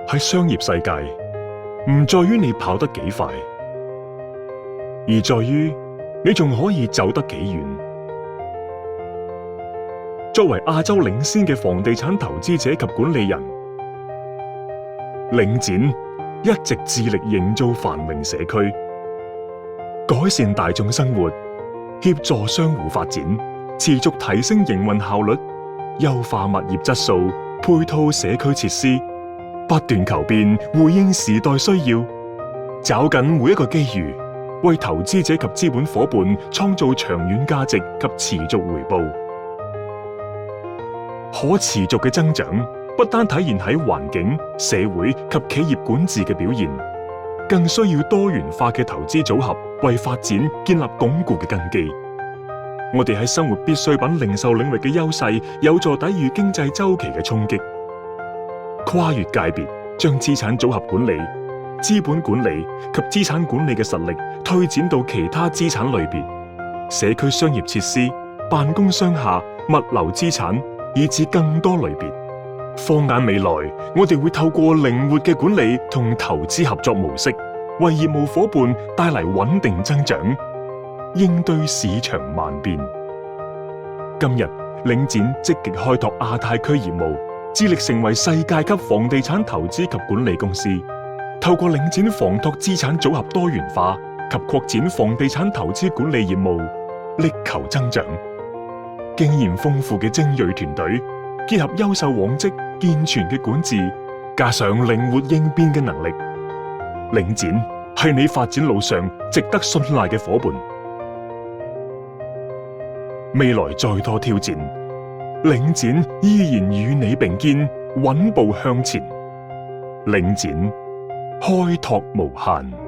喺商業世界，唔在於你跑得幾快，而在於你仲可以走得幾遠。作為亞洲領先嘅房地產投資者及管理人，領展一直致力營造繁榮社區，改善大眾生活，協助商戶發展，持續提升營運效率，優化物業質素，配套社區設施，不斷求變，回應時代需要，找緊每一個機遇，為投資者及資本夥伴創造長遠價值及持續回報。可持續嘅增長不單體現喺環境、社會及企業管治嘅表現，更需要多元化嘅投資組合，為發展建立鞏固嘅根基。我哋喺生活必需品零售領域嘅優勢，有助抵禦經濟周期嘅衝擊。跨越界別，將資產組合管理、資本管理及資產管理嘅實力推展到其他資產類別、社區商業設施、辦公商廈、物流資產，以至更多類別。放眼未來，我哋會透過靈活嘅管理同投資合作模式，為業務夥伴帶嚟穩定增長，應對市場萬變。今日，領展積極開拓亞太區業務，致力成為世界級房地產投資及管理公司。透過領展房託資產組合多元化及擴展房地產投資管理業務，力求增長。經驗豐富嘅精銳團隊，結合優秀往績、健全嘅管治，加上靈活應變嘅能力，領展係你發展路上值得信賴嘅夥伴。未來再多挑戰，領展依然與你並肩，穩步向前。領展開拓無限。